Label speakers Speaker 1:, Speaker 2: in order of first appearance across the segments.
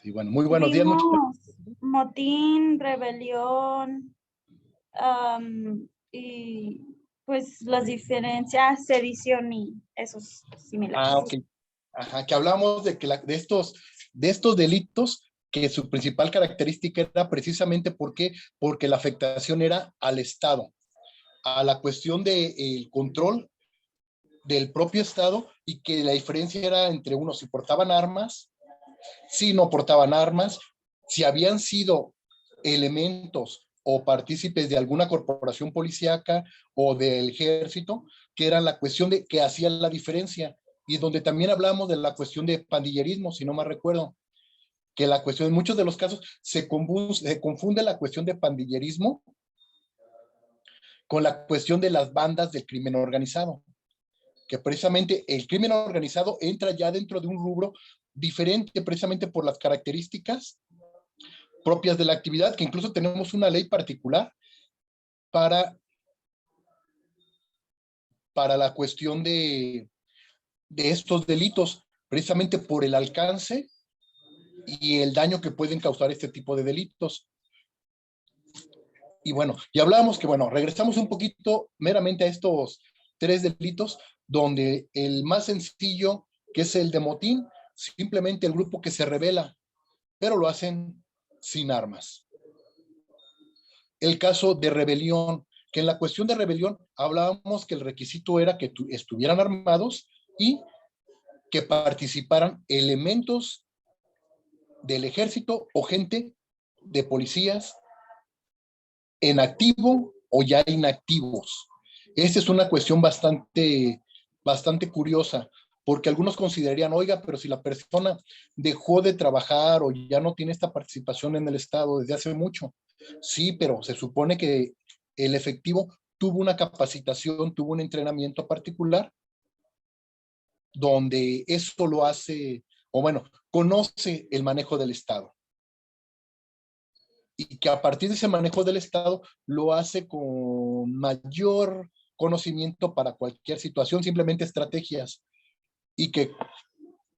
Speaker 1: Sí, bueno, muy buenos días.
Speaker 2: Tuvimos motín, rebelión, y pues las diferencias, sedición y esos similares.
Speaker 1: Ok. Ajá, que hablamos de que de estos delitos que su principal característica era precisamente porque la afectación era al Estado, a la cuestión del control del propio Estado, y que la diferencia era entre unos si portaban armas, si no portaban armas, si habían sido elementos o partícipes de alguna corporación policíaca o del ejército, que era la cuestión de que hacían la diferencia, y donde también hablamos de la cuestión de pandillerismo, si no me recuerdo, que la cuestión en muchos de los casos se confunde la cuestión de pandillerismo con la cuestión de las bandas del crimen organizado, que precisamente el crimen organizado entra ya dentro de un rubro diferente, precisamente por las características propias de la actividad, que incluso tenemos una ley particular para, para la cuestión de estos delitos, precisamente por el alcance y el daño que pueden causar este tipo de delitos. Y bueno, y hablábamos que, bueno, regresamos un poquito meramente a estos tres delitos, donde el más sencillo, que es el de motín, simplemente el grupo que se rebela, pero lo hacen sin armas. El caso de rebelión, que en la cuestión de rebelión hablábamos que el requisito era que estuvieran armados y que participaran elementos del ejército o gente de policías en activo o ya inactivos. Esta es una cuestión bastante curiosa, porque algunos considerarían, oiga, pero si la persona dejó de trabajar o ya no tiene esta participación en el Estado desde hace mucho. Sí, pero se supone que el efectivo tuvo una capacitación, tuvo un entrenamiento particular, donde eso lo hace, o bueno, conoce el manejo del Estado. Y que a partir de ese manejo del Estado lo hace con mayor conocimiento para cualquier situación, simplemente estrategias. Y que,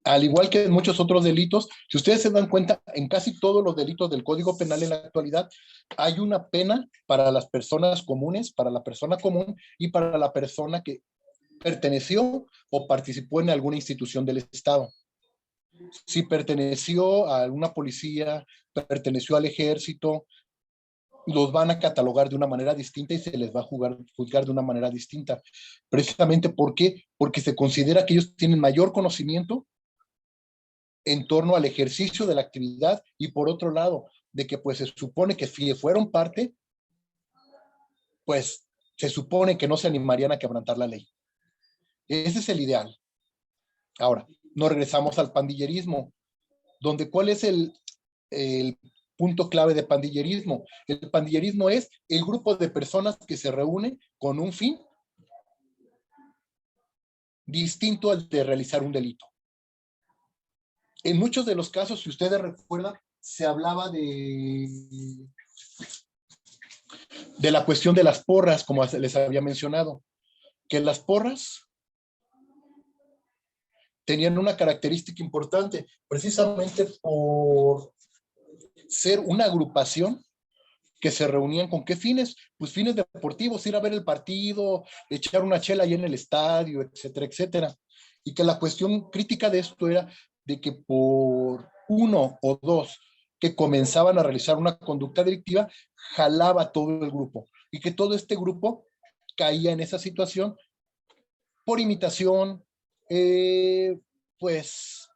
Speaker 1: al igual que en muchos otros delitos, si ustedes se dan cuenta, en casi todos los delitos del Código Penal en la actualidad, hay una pena para las personas comunes, para la persona común y para la persona que perteneció o participó en alguna institución del Estado. Si perteneció a alguna policía, perteneció al ejército, los van a catalogar de una manera distinta y se les va a juzgar de una manera distinta. Precisamente porque se considera que ellos tienen mayor conocimiento en torno al ejercicio de la actividad, y por otro lado, de que pues se supone que si fueron parte, pues se supone que no se animarían a quebrantar la ley. Ese es el ideal. Ahora, nos regresamos al pandillerismo, donde ¿cuál es el punto clave de pandillerismo? El pandillerismo es el grupo de personas que se reúne con un fin distinto al de realizar un delito. En muchos de los casos, si ustedes recuerdan, se hablaba de la cuestión de las porras, como les había mencionado, que las porras tenían una característica importante, precisamente por ser una agrupación que se reunían con qué fines, pues fines deportivos, ir a ver el partido, echar una chela ahí en el estadio, etcétera, etcétera. Y que la cuestión crítica de esto era de que por uno o dos que comenzaban a realizar una conducta delictiva, jalaba todo el grupo, y que todo este grupo caía en esa situación por imitación, pues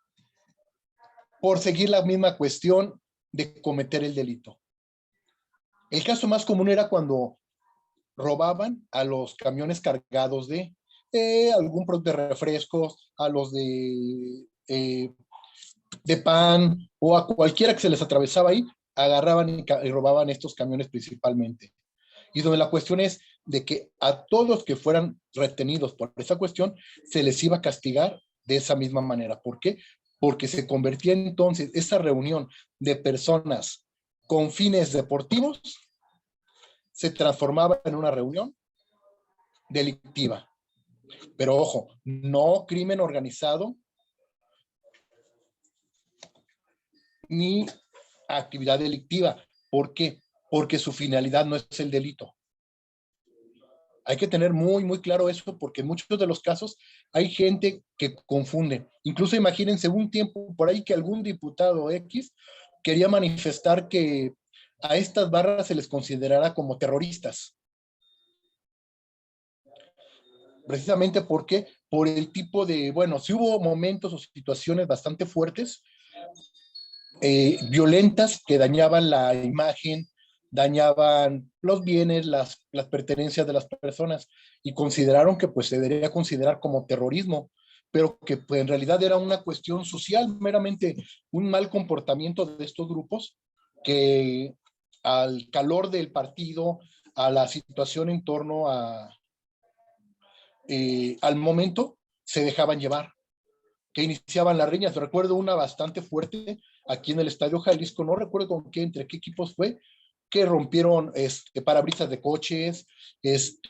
Speaker 1: por seguir la misma cuestión de cometer el delito. El caso más común era cuando robaban a los camiones cargados de algún producto de refrescos, a los de pan, o a cualquiera que se les atravesaba ahí, agarraban y robaban estos camiones principalmente. Y donde la cuestión es de que a todos los que fueran retenidos por esa cuestión, se les iba a castigar de esa misma manera. ¿Por qué? Porque se convertía entonces esa reunión de personas con fines deportivos, se transformaba en una reunión delictiva. Pero ojo, no crimen organizado ni actividad delictiva. ¿Por qué? Porque su finalidad no es el delito. Hay que tener muy claro eso, porque en muchos de los casos hay gente que confunde. Incluso imagínense un tiempo por ahí que algún diputado X quería manifestar que a estas barras se les considerara como terroristas. Precisamente porque por el tipo de, bueno, sí hubo momentos o situaciones bastante fuertes, violentas, que dañaban la imagen, dañaban los bienes, las pertenencias de las personas, y consideraron que pues se debería considerar como terrorismo, pero que pues, en realidad era una cuestión social, meramente un mal comportamiento de estos grupos, que al calor del partido, a la situación en torno al momento, se dejaban llevar, que iniciaban las riñas. Recuerdo una bastante fuerte aquí en el Estadio Jalisco, no recuerdo con qué, entre qué equipos fue, que rompieron parabrisas de coches,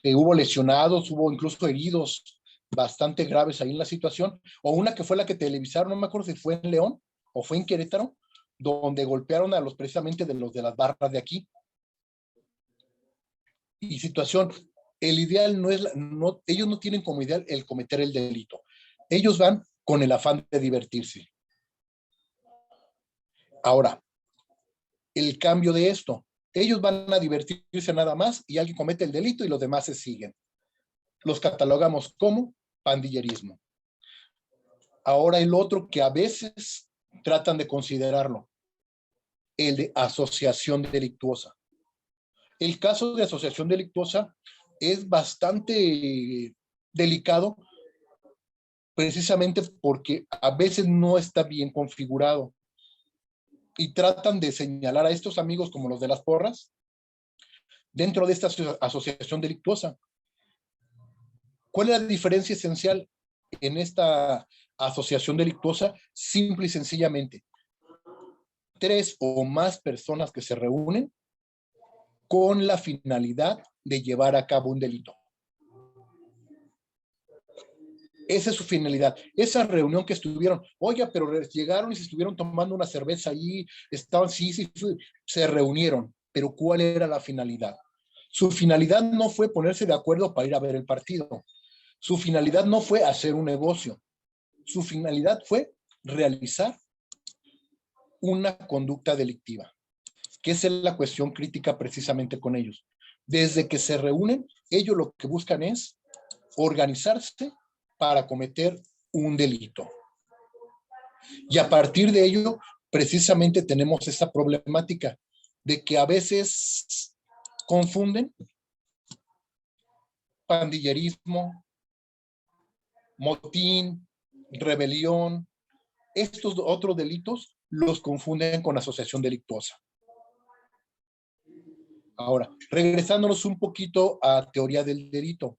Speaker 1: hubo lesionados, hubo incluso heridos bastante graves ahí en la situación, o una que fue la que televisaron, no me acuerdo si fue en León o fue en Querétaro, donde golpearon a los precisamente de los de las barras de aquí. Y situación, el ideal no es, ellos no tienen como ideal el cometer el delito. Ellos van con el afán de divertirse. Ahora, el cambio de esto, ellos van a divertirse nada más y alguien comete el delito y los demás se siguen. Los catalogamos como pandillerismo. Ahora el otro que a veces tratan de considerarlo, el de asociación delictuosa. El caso de asociación delictuosa es bastante delicado, precisamente porque a veces no está bien configurado y tratan de señalar a estos amigos como los de las porras dentro de esta asociación delictuosa. ¿Cuál es la diferencia esencial en esta asociación delictuosa? Simple y sencillamente, 3 o más personas que se reúnen con la finalidad de llevar a cabo un delito. Esa es su finalidad. Esa reunión que estuvieron, oye, pero llegaron y se estuvieron tomando una cerveza allí, estaban, sí, se reunieron, pero ¿cuál era la finalidad? Su finalidad no fue ponerse de acuerdo para ir a ver el partido. Su finalidad no fue hacer un negocio. Su finalidad fue realizar una conducta delictiva, que esa es la cuestión crítica precisamente con ellos. Desde que se reúnen, ellos lo que buscan es organizarse para cometer un delito. Y a partir de ello, precisamente tenemos esta problemática de que a veces confunden pandillerismo, motín, rebelión, estos otros delitos los confunden con asociación delictuosa. Ahora, regresándonos un poquito a teoría del delito.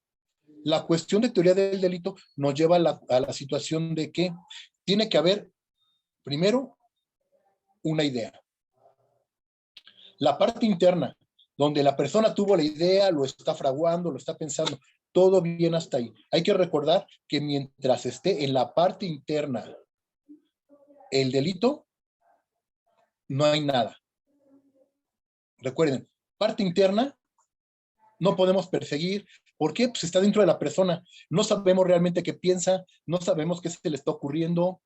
Speaker 1: La cuestión de teoría del delito nos lleva a la situación de que tiene que haber, primero, una idea. La parte interna, donde la persona tuvo la idea, lo está fraguando, lo está pensando, todo bien hasta ahí. Hay que recordar que mientras esté en la parte interna el delito, no hay nada. Recuerden, parte interna, no podemos perseguir. ¿Por qué? Pues está dentro de la persona. No sabemos realmente qué piensa, no sabemos qué se le está ocurriendo.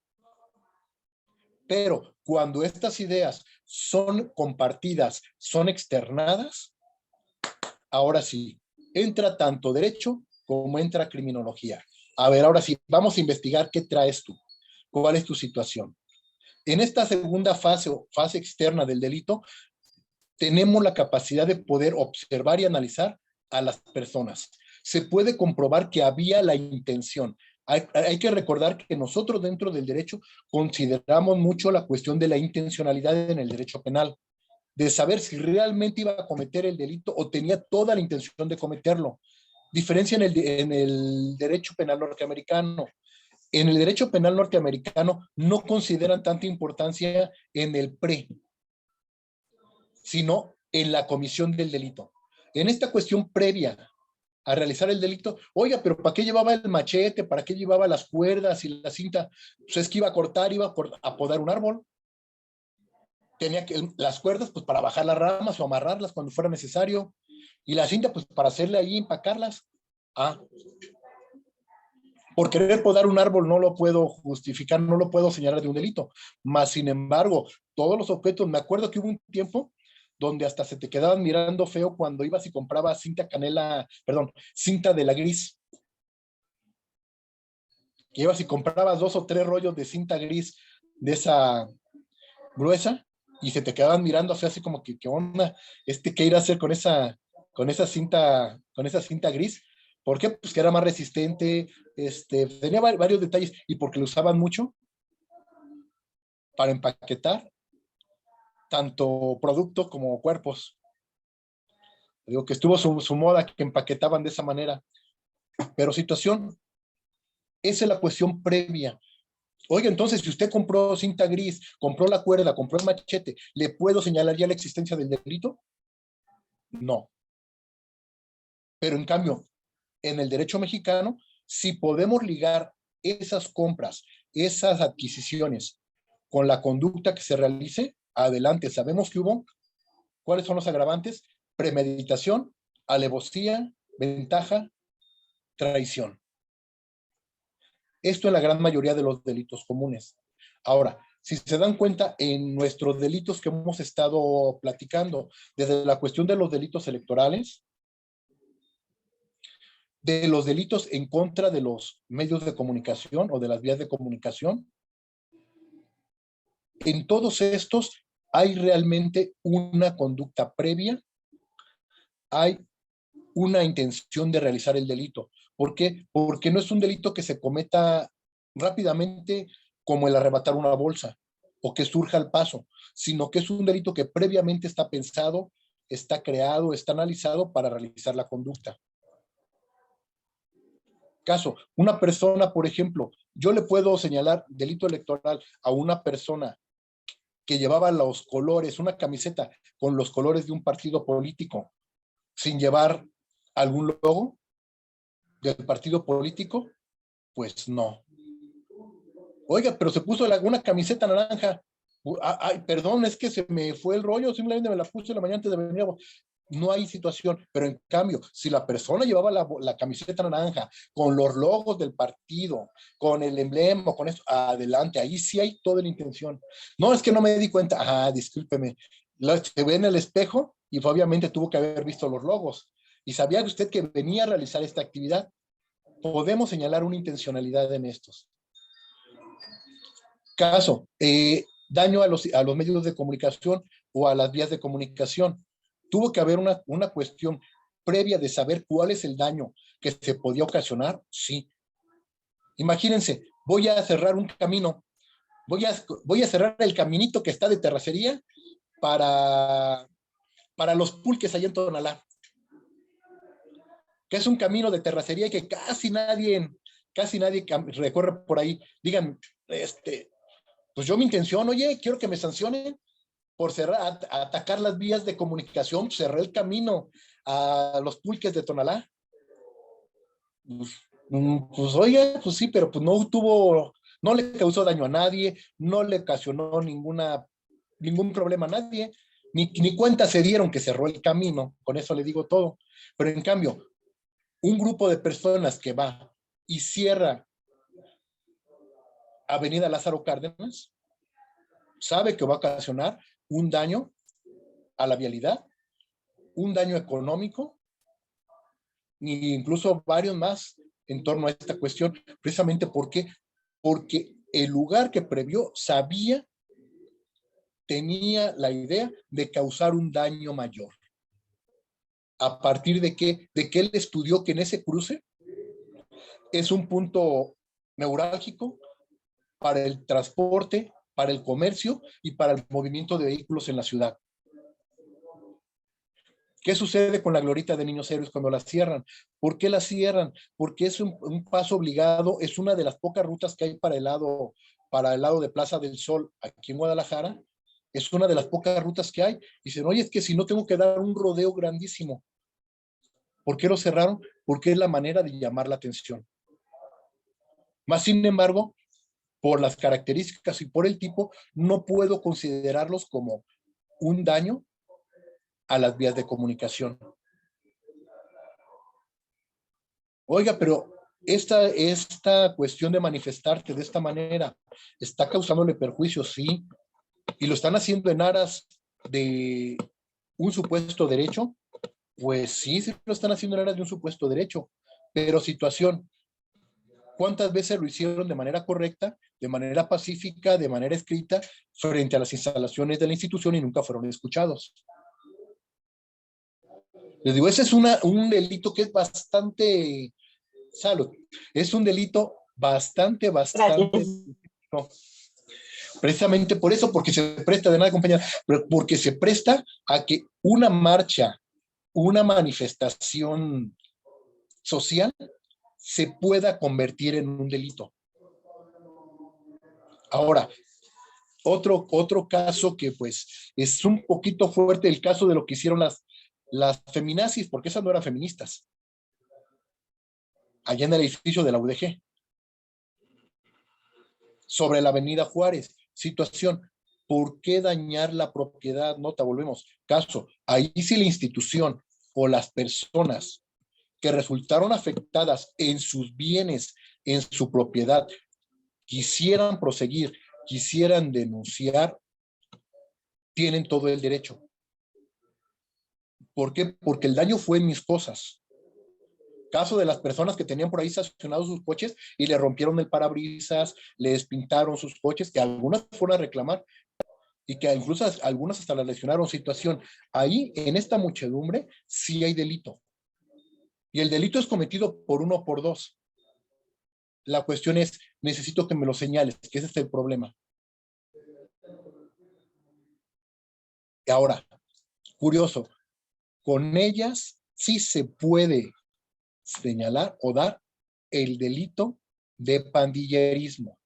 Speaker 1: Pero cuando estas ideas son compartidas, son externadas, ahora sí, entra tanto derecho como entra criminología. A ver, ahora sí, vamos a investigar qué traes tú, cuál es tu situación. En esta segunda fase o fase externa del delito, tenemos la capacidad de poder observar y analizar a las personas. Se puede comprobar que había la intención. Hay que recordar que nosotros dentro del derecho consideramos mucho la cuestión de la intencionalidad en el derecho penal, de saber si realmente iba a cometer el delito o tenía toda la intención de cometerlo. Diferencia en el derecho penal norteamericano. En el derecho penal norteamericano no consideran tanta importancia en el pre, sino en la comisión del delito. En esta cuestión previa a realizar el delito, oiga, pero ¿para qué llevaba el machete? ¿Para qué llevaba las cuerdas y la cinta? Pues es que iba a cortar, iba a podar un árbol. tenía que, las cuerdas pues para bajar las ramas o amarrarlas cuando fuera necesario, y la cinta pues para hacerle ahí, empacarlas. Ah, por querer podar un árbol no lo puedo justificar, no lo puedo señalar de un delito. Más sin embargo, todos los objetos, me acuerdo que hubo un tiempo donde hasta se te quedaban mirando feo cuando ibas y comprabas cinta canela, perdón, cinta de la gris. Que ibas y comprabas 2 o 3 rollos de cinta gris de esa gruesa y se te quedaban mirando así como que, ¿qué onda? ¿Qué ir a hacer con esa cinta gris? ¿Por qué? Pues que era más resistente, tenía varios detalles y porque lo usaban mucho para empaquetar tanto producto como cuerpos. Digo que estuvo su moda que empaquetaban de esa manera. Pero situación, esa es la cuestión previa. Oiga, entonces, si usted compró cinta gris, compró la cuerda, compró el machete, ¿le puedo señalar ya la existencia del delito? No. Pero en cambio, en el derecho mexicano, si podemos ligar esas compras, esas adquisiciones con la conducta que se realice, adelante. Sabemos que hubo, ¿cuáles son los agravantes? Premeditación, alevosía, ventaja, traición. Esto en la gran mayoría de los delitos comunes. Ahora, si se dan cuenta en nuestros delitos que hemos estado platicando, desde la cuestión de los delitos electorales, de los delitos en contra de los medios de comunicación o de las vías de comunicación, en todos estos hay realmente una conducta previa, hay una intención de realizar el delito. ¿Por qué? Porque no es un delito que se cometa rápidamente como el arrebatar una bolsa o que surja al paso, sino que es un delito que previamente está pensado, está creado, está analizado para realizar la conducta. Caso, una persona, por ejemplo, yo le puedo señalar delito electoral a una persona que llevaba los colores, una camiseta con los colores de un partido político, sin llevar algún logo del partido político, pues no. Oiga, pero se puso una camiseta naranja. Ay, perdón, es que se me fue el rollo, simplemente me la puse en la mañana antes de venir. No hay situación, pero en cambio, si la persona llevaba la camiseta naranja con los logos del partido, con el emblema, con eso, adelante, ahí sí hay toda la intención. No, es que no me di cuenta, discúlpeme, se ve en el espejo y obviamente tuvo que haber visto los logos. Y sabía usted que venía a realizar esta actividad. Podemos señalar una intencionalidad en estos. Caso, daño a los medios de comunicación o a las vías de comunicación. Tuvo que haber una cuestión previa de saber cuál es el daño que se podía ocasionar, sí. Imagínense, voy a cerrar un camino, voy a cerrar el caminito que está de terracería para los pulques allá en Tonalá, que es un camino de terracería que casi nadie recorre por ahí. Digan, pues yo mi intención, oye, quiero que me sancionen por cerrar, atacar las vías de comunicación, cerré el camino a los pulques de Tonalá. Pues oye, pues sí, pero pues no le causó daño a nadie, no le ocasionó ningún problema a nadie, ni cuenta se dieron que cerró el camino, con eso le digo todo. Pero en cambio, un grupo de personas que va y cierra Avenida Lázaro Cárdenas, sabe que va a ocasionar un daño a la vialidad, un daño económico, e incluso varios más en torno a esta cuestión, precisamente porque el lugar que previó tenía la idea de causar un daño mayor. ¿A partir de qué? De que él estudió que en ese cruce es un punto neurálgico para el transporte, para el comercio y para el movimiento de vehículos en la ciudad. ¿Qué sucede con la glorieta de Niños Héroes cuando la cierran? ¿Por qué la cierran? Porque es un paso obligado, es una de las pocas rutas que hay para el lado de Plaza del Sol aquí en Guadalajara. Es una de las pocas rutas que hay. Y dicen, oye, es que si no tengo que dar un rodeo grandísimo. ¿Por qué lo cerraron? Porque es la manera de llamar la atención. Más sin embargo, por las características y por el tipo, no puedo considerarlos como un daño a las vías de comunicación. Oiga, pero esta cuestión de manifestarte de esta manera está causándole perjuicio, sí, y lo están haciendo en aras de un supuesto derecho, pues sí, sí lo están haciendo en aras de un supuesto derecho, pero situación, ¿cuántas veces lo hicieron de manera correcta, de manera pacífica, de manera escrita, frente a las instalaciones de la institución y nunca fueron escuchados? Les digo, ese es un delito que es bastante, salud, es un delito bastante,
Speaker 2: Gracias.
Speaker 1: no, precisamente por eso, porque se presta, de nada compañera, pero porque se presta a que una marcha, una manifestación social se pueda convertir en un delito. Ahora, otro caso que pues es un poquito fuerte, el caso de lo que hicieron las feminazis, porque esas no eran feministas, allá en el edificio de la UDG, sobre la avenida Juárez. Situación, ¿por qué dañar la propiedad? Nota, volvemos. Caso, ahí sí la institución o las personas que resultaron afectadas en sus bienes, en su propiedad, quisieran proseguir, quisieran denunciar, tienen todo el derecho. ¿Por qué? Porque el daño fue en mis cosas. Caso de las personas que tenían por ahí estacionados sus coches y le rompieron el parabrisas, le despintaron sus coches, que algunas fueron a reclamar y que incluso algunas hasta las lesionaron. Situación, ahí en esta muchedumbre sí hay delito. Y el delito es cometido por uno o por dos. La cuestión es, necesito que me lo señales, que ese es el problema. Y ahora, curioso, con ellas sí se puede señalar o dar el delito de pandillerismo.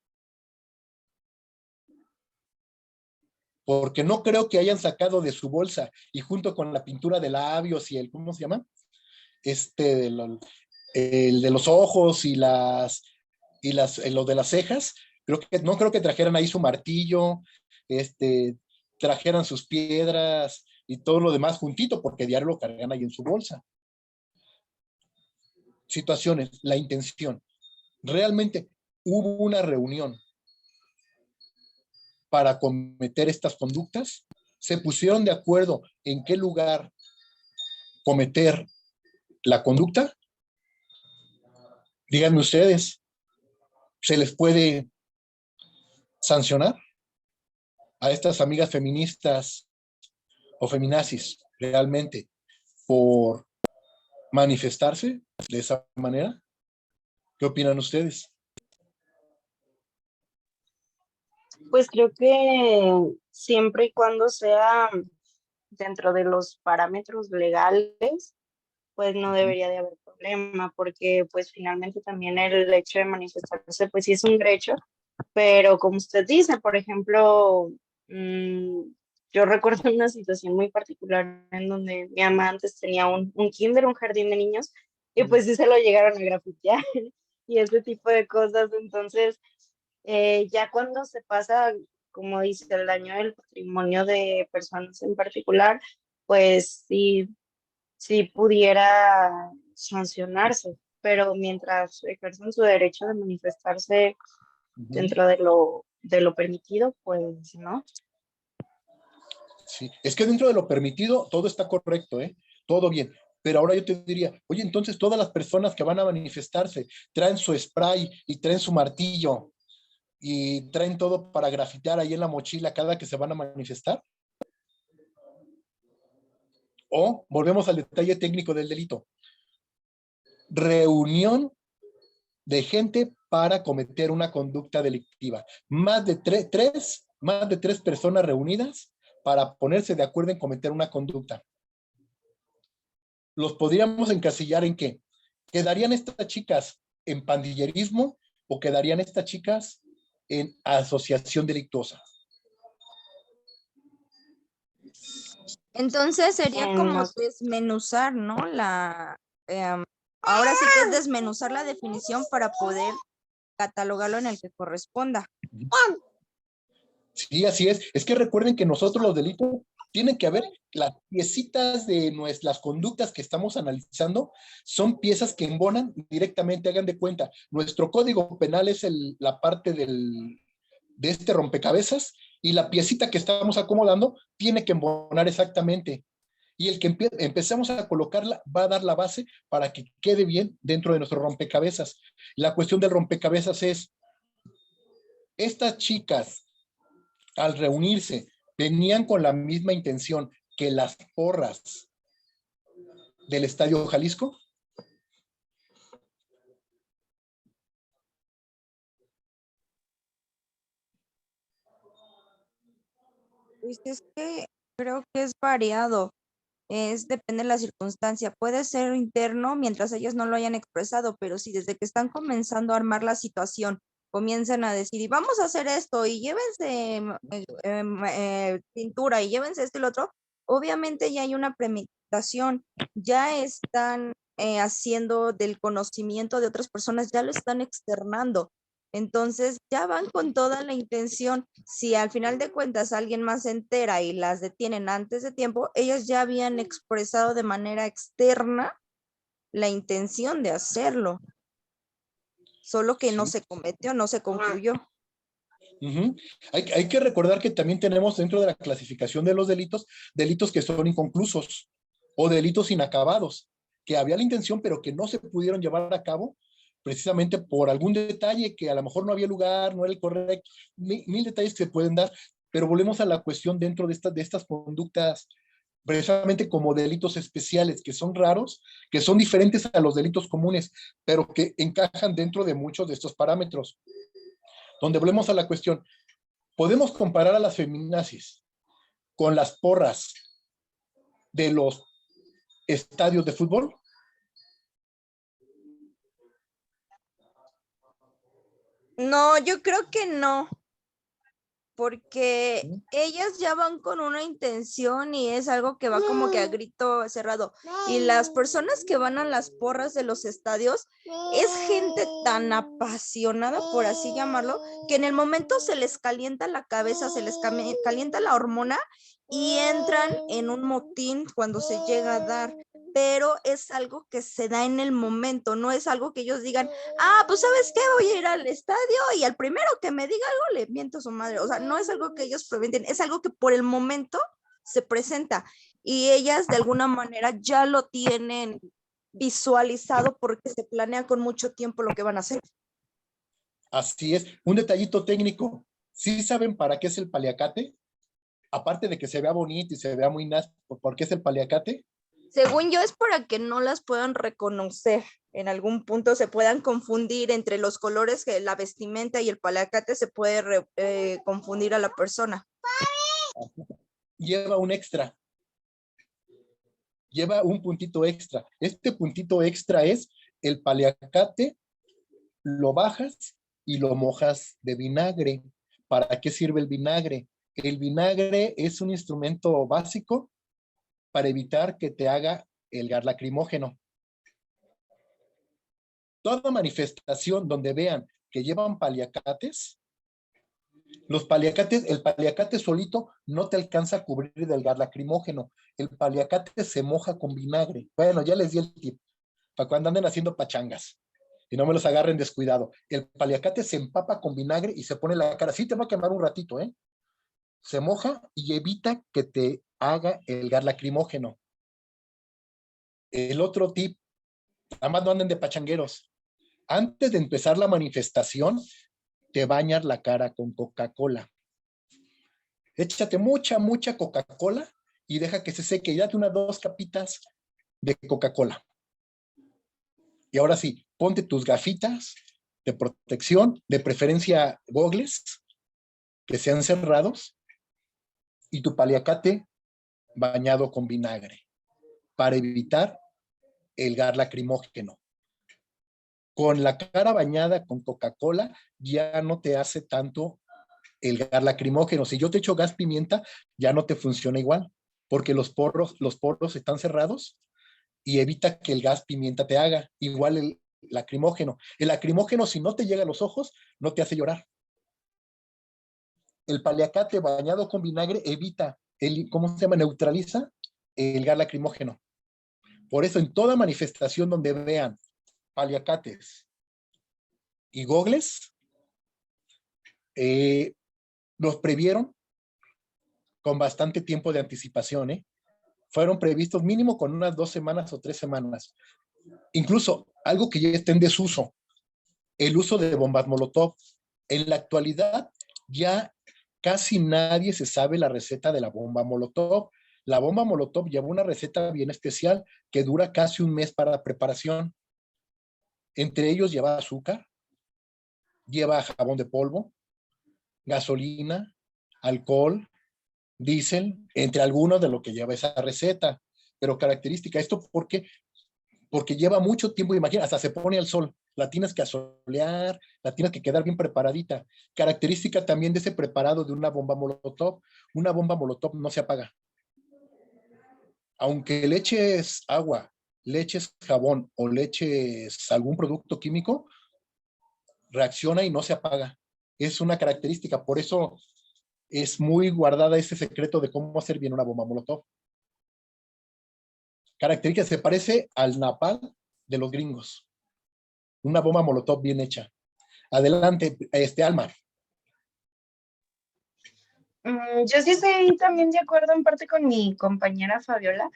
Speaker 1: Porque no creo que hayan sacado de su bolsa y junto con la pintura de labios y el, ¿cómo se llama? El de los ojos y lo de las cejas, no creo que trajeran ahí su martillo, trajeran sus piedras y todo lo demás juntito, porque diario lo cargan ahí en su bolsa. Situaciones, la intención. Realmente hubo una reunión para cometer estas conductas, se pusieron de acuerdo en qué lugar cometer la conducta. Díganme ustedes, ¿se les puede sancionar a estas amigas feministas o feminazis realmente por manifestarse de esa manera? ¿Qué opinan ustedes?
Speaker 3: Pues creo que siempre y cuando sea dentro de los parámetros legales, pues no debería de haber problema, porque pues finalmente también el hecho de manifestarse, pues sí es un derecho, pero como usted dice, por ejemplo, yo recuerdo una situación muy particular en donde mi mamá antes tenía un kinder, un jardín de niños, y pues sí se lo llegaron a grafitear y ese tipo de cosas, entonces ya cuando se pasa, como dice, el daño del patrimonio de personas en particular, pues sí, sí pudiera sancionarse, pero mientras ejercen su derecho de manifestarse dentro de lo permitido, pues no.
Speaker 1: Sí, es que dentro de lo permitido todo está correcto, ¿eh? Todo bien. Pero ahora yo te diría, oye, entonces todas las personas que van a manifestarse traen su spray y traen su martillo y traen todo para grafitear ahí en la mochila cada que se van a manifestar. O volvemos al detalle técnico del delito. Reunión de gente para cometer una conducta delictiva. Más de tres personas reunidas para ponerse de acuerdo en cometer una conducta. ¿Los podríamos encasillar en qué? ¿Quedarían estas chicas en pandillerismo o quedarían estas chicas en asociación delictuosa?
Speaker 4: Entonces sería como
Speaker 3: No,
Speaker 4: desmenuzar, ¿no? Ahora sí que es desmenuzar la definición para poder catalogarlo en el que corresponda.
Speaker 1: Sí, así es. Es que recuerden que nosotros los delitos tienen que haber las piecitas de nuestras conductas que estamos analizando, son piezas que embonan directamente, hagan de cuenta. Nuestro código penal es la parte de este rompecabezas y la piecita que estamos acomodando tiene que embonar exactamente. Y el que empecemos a colocarla va a dar la base para que quede bien dentro de nuestro rompecabezas. La cuestión del rompecabezas es, estas chicas al reunirse venían con la misma intención que las porras del Estadio Jalisco.
Speaker 4: Pues es que creo que es variado, depende de la circunstancia. Puede ser interno mientras ellos no lo hayan expresado, pero si desde que están comenzando a armar la situación comienzan a decir, y vamos a hacer esto, y llévense pintura, y llévense esto y lo otro, obviamente ya hay una premeditación, ya están haciendo del conocimiento de otras personas, ya lo están externando. Entonces ya van con toda la intención. Si al final de cuentas alguien más se entera y las detienen antes de tiempo, ellas ya habían expresado de manera externa la intención de hacerlo, solo que no
Speaker 1: Sí.
Speaker 4: se cometió, no se concluyó.
Speaker 1: Uh-huh. Hay que recordar que también tenemos dentro de la clasificación de los delitos, delitos que son inconclusos o delitos inacabados, que había la intención pero que no se pudieron llevar a cabo precisamente por algún detalle que a lo mejor no había lugar, no era el correcto, mil detalles que se pueden dar, pero volvemos a la cuestión dentro de estas conductas precisamente como delitos especiales, que son raros, que son diferentes a los delitos comunes, pero que encajan dentro de muchos de estos parámetros. Donde volvemos a la cuestión, podemos comparar a las feminazis con las porras de los estadios de fútbol.
Speaker 4: No, yo creo que no, porque ellas ya van con una intención y es algo que va como que a grito cerrado. Y las personas que van a las porras de los estadios es gente tan apasionada, por así llamarlo, que en el momento se les calienta la cabeza, se les calienta la hormona y entran en un motín cuando se llega a dar. Pero es algo que se da en el momento, no es algo que ellos digan, pues ¿sabes qué? Voy a ir al estadio y al primero que me diga algo le miento a su madre. O sea, no es algo que ellos preventen, es algo que por el momento se presenta y ellas de alguna manera ya lo tienen visualizado porque se planea con mucho tiempo lo que van a hacer.
Speaker 1: Así es. Un detallito técnico. ¿Sí saben para qué es el paliacate? Aparte de que se vea bonito y se vea muy nice, ¿por qué es el paliacate?
Speaker 4: Según yo es para que no las puedan reconocer. En algún punto se puedan confundir entre los colores, que la vestimenta y el paliacate se puede confundir a la persona.
Speaker 1: Lleva un extra. Lleva un puntito extra. Este puntito extra es el paliacate, lo bajas y lo mojas de vinagre. ¿Para qué sirve el vinagre? El vinagre es un instrumento básico para evitar que te haga el gas lacrimógeno. Toda manifestación donde vean que llevan paliacates, el paliacate solito no te alcanza a cubrir del gas lacrimógeno. El paliacate se moja con vinagre. Bueno, ya les di el tip, para cuando anden haciendo pachangas y no me los agarren descuidado. El paliacate se empapa con vinagre y se pone la cara. Sí te va a quemar un ratito, ¿eh? Se moja y evita que te haga el gas lacrimógeno. El otro tip, nada más no anden de pachangueros. Antes de empezar la manifestación, te bañas la cara con Coca-Cola. Échate mucha Coca-Cola y deja que se seque. Y date unas 2 capitas de Coca-Cola. Y ahora sí, ponte tus gafitas de protección, de preferencia gogles, que sean cerrados, y tu paliacate bañado con vinagre, para evitar el gas lacrimógeno. Con la cara bañada con Coca-Cola ya no te hace tanto el gas lacrimógeno. Si yo te echo gas pimienta, ya no te funciona igual, porque los poros están cerrados y evita que el gas pimienta te haga. Igual lacrimógeno. El lacrimógeno, si no te llega a los ojos, no te hace llorar. El paliacate bañado con vinagre evita, ¿cómo se llama? Neutraliza el gas lacrimógeno. Por eso en toda manifestación donde vean paliacates y gogles, los previeron con bastante tiempo de anticipación, Fueron previstos mínimo con unas 2 semanas o 3 semanas. Incluso algo que ya está en desuso, el uso de bombas Molotov. En la actualidad ya casi nadie se sabe la receta de la bomba Molotov. La bomba Molotov lleva una receta bien especial que dura casi un mes para preparación. Entre ellos lleva azúcar, lleva jabón de polvo, gasolina, alcohol, diésel, entre algunos de lo que lleva esa receta. Pero característica, ¿esto por qué? Porque lleva mucho tiempo, imagina, hasta se pone al sol, la tienes que asolear, la tienes que quedar bien preparadita. Característica también de ese preparado de una bomba Molotov no se apaga. Aunque le eches agua, le eches jabón o le eches algún producto químico, reacciona y no se apaga. Es una característica, por eso es muy guardada ese secreto de cómo hacer bien una bomba Molotov. Característica, se parece al napalm de los gringos. Una bomba Molotov bien hecha. Adelante, Alma.
Speaker 3: Yo sí estoy también de acuerdo en parte con mi compañera Fabiola,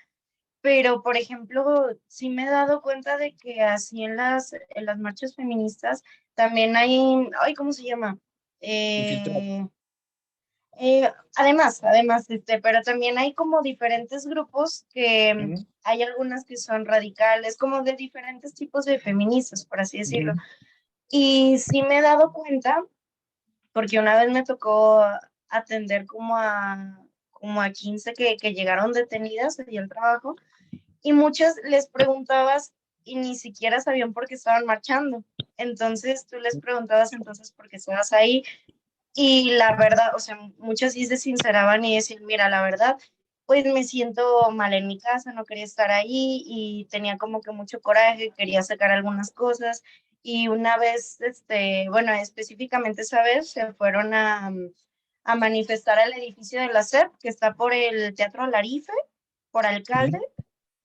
Speaker 3: pero por ejemplo, sí me he dado cuenta de que así en las marchas feministas también hay, ay, ¿cómo se llama?
Speaker 1: Infiltrado.
Speaker 3: Además, pero también hay como diferentes grupos que hay algunas que son radicales, como de diferentes tipos de feministas, por así decirlo. Y sí me he dado cuenta, porque una vez me tocó atender como a 15 que llegaron detenidas y el trabajo, y muchas les preguntabas y ni siquiera sabían por qué estaban marchando. Entonces tú les preguntabas entonces por qué estabas ahí. Y la verdad, o sea, muchas sí se sinceraban y decían, mira, la verdad, pues me siento mal en mi casa, no quería estar ahí y tenía como que mucho coraje, quería sacar algunas cosas. Y una vez, bueno, específicamente esa vez se fueron a manifestar al edificio de la SEP, que está por el Teatro Larife, por Alcalde,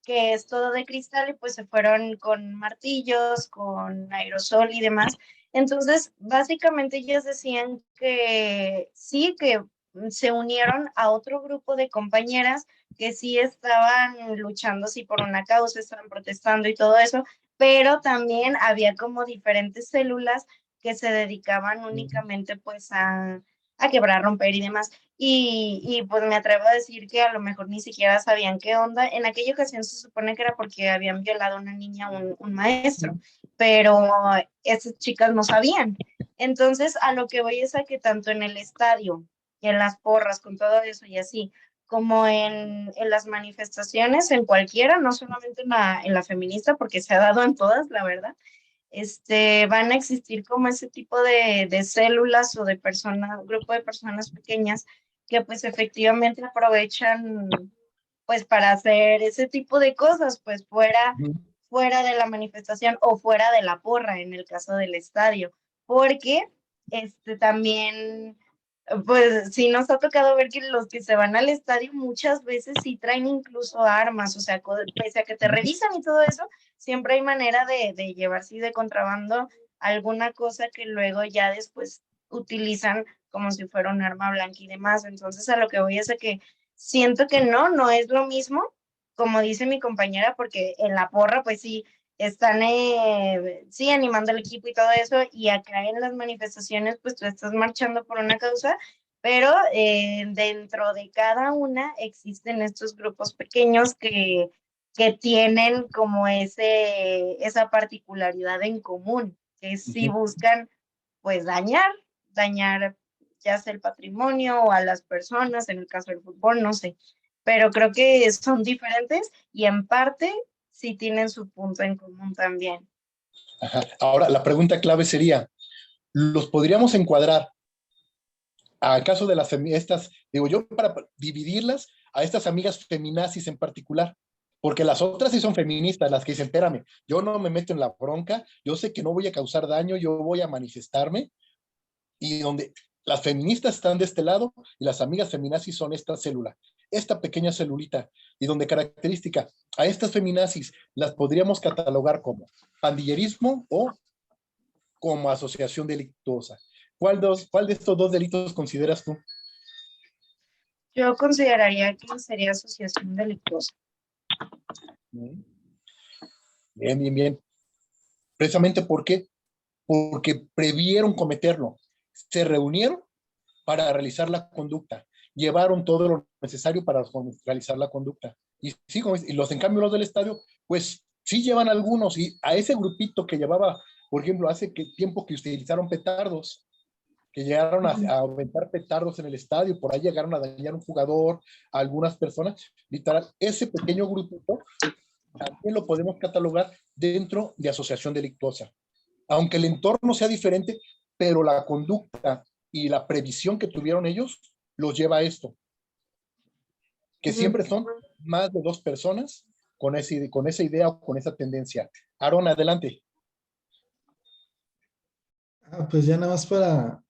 Speaker 3: que es todo de cristal, y pues se fueron con martillos, con aerosol y demás. Entonces, básicamente ellas decían que sí, que se unieron a otro grupo de compañeras que sí estaban luchando, sí, por una causa, estaban protestando y todo eso, pero también había como diferentes células que se dedicaban únicamente pues a quebrar, romper y demás. Y pues me atrevo a decir que a lo mejor ni siquiera sabían qué onda. En aquella ocasión se supone que era porque habían violado a una niña, un maestro, pero esas chicas no sabían. Entonces, a lo que voy es a que tanto en el estadio y en las porras, con todo eso y así, como en las manifestaciones, en cualquiera, no solamente en la feminista, porque se ha dado en todas, la verdad, van a existir como ese tipo de células o de personas, grupo de personas pequeñas que pues efectivamente aprovechan pues para hacer ese tipo de cosas, pues fuera de la manifestación o fuera de la porra en el caso del estadio, porque también pues sí nos ha tocado ver que los que se van al estadio muchas veces sí traen incluso armas, o sea, pese a que te revisan y todo eso, siempre hay manera de llevarse de contrabando alguna cosa que luego ya después utilizan como si fuera un arma blanca y demás. Entonces a lo que voy es a que siento que no es lo mismo, como dice mi compañera, porque en la porra pues sí están sí animando al equipo y todo eso, y acá en las manifestaciones pues tú estás marchando por una causa, pero dentro de cada una existen estos grupos pequeños que tienen como esa particularidad en común, que sí buscan pues dañar ya sea el patrimonio o a las personas, en el caso del fútbol, no sé, pero creo que son diferentes y en parte sí tienen su punto en común también.
Speaker 1: Ajá. Ahora, la pregunta clave sería, ¿los podríamos encuadrar al caso de las estas, digo yo, para dividirlas a estas amigas feminazis en particular? Porque las otras sí son feministas, las que dicen, espérame, yo no me meto en la bronca, yo sé que no voy a causar daño, yo voy a manifestarme, y donde las feministas están de este lado y las amigas feminazis son esta célula, esta pequeña celulita, y donde característica, a estas feminazis las podríamos catalogar como pandillerismo o como asociación delictuosa. ¿Cuál de estos dos delitos consideras tú?
Speaker 3: Yo consideraría que sería asociación delictuosa.
Speaker 1: Bien, bien, bien. Precisamente porque previeron cometerlo. Se reunieron para realizar la conducta. Llevaron todo lo necesario para realizar la conducta. Y sí, y los en cambio los del estadio, pues sí llevan algunos. Y a ese grupito que llevaba, por ejemplo, hace tiempo que utilizaron petardos, que llegaron a aventar petardos en el estadio, por ahí llegaron a dañar un jugador, a algunas personas, literal, ese pequeño grupito también lo podemos catalogar dentro de asociación delictuosa. Aunque el entorno sea diferente, pero la conducta y la previsión que tuvieron ellos los lleva a esto, que siempre son más de dos personas con esa idea o con esa tendencia. Aaron, adelante.
Speaker 5: Pues ya nada más para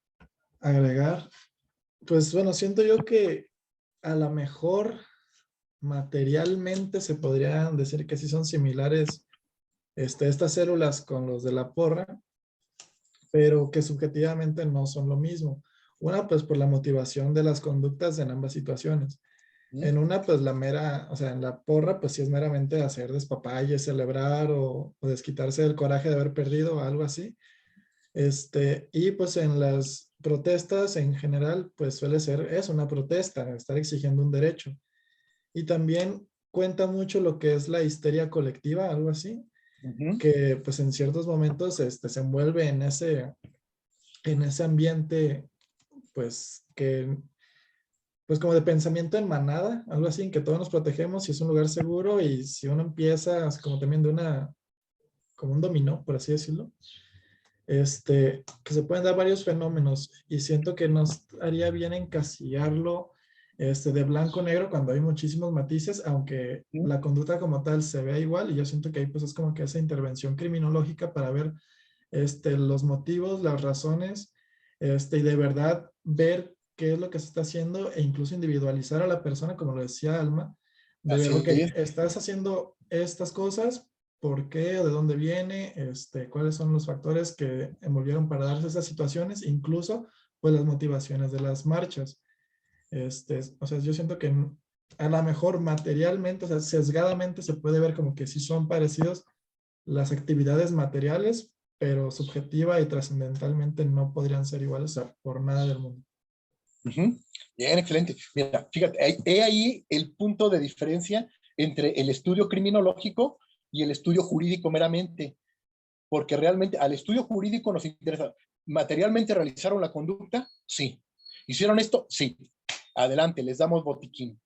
Speaker 5: agregar, pues bueno, siento yo que a lo mejor materialmente se podría decir que sí son similares estas células con los de la porra, pero que subjetivamente no son lo mismo. Una, pues por la motivación de las conductas en ambas situaciones. En una, pues la mera, o sea, en la porra, pues sí es meramente hacer despapalle, celebrar o desquitarse del coraje de haber perdido o algo así. Y pues en las protestas en general, pues suele ser eso, una protesta, estar exigiendo un derecho. Y también cuenta mucho lo que es la histeria colectiva, algo así, que pues en ciertos momentos se envuelve en ese ambiente, pues que, pues como de pensamiento en manada, algo así, en que todos nos protegemos y es un lugar seguro y si uno empieza, como también como un dominó, por así decirlo, que se pueden dar varios fenómenos y siento que nos haría bien encasillarlo de blanco a negro cuando hay muchísimos matices, aunque la conducta como tal se vea igual y yo siento que ahí pues es como que esa intervención criminológica para ver los motivos, las razones y de verdad ver qué es lo que se está haciendo e incluso individualizar a la persona, como lo decía Alma, de ver, ok, estás haciendo estas cosas, por qué, de dónde viene, cuáles son los factores que envolvieron para darse esas situaciones, incluso pues las motivaciones de las marchas. O sea, yo siento que a lo mejor materialmente, o sea, sesgadamente se puede ver como que sí son parecidos las actividades materiales, pero subjetiva y trascendentalmente no podrían ser iguales, o sea, por nada del mundo.
Speaker 1: Bien, excelente. Mira, fíjate, he ahí el punto de diferencia entre el estudio criminológico y el estudio jurídico meramente, porque realmente al estudio jurídico nos interesa, ¿materialmente realizaron la conducta? Sí. ¿Hicieron esto? Sí. Adelante, les damos botiquín.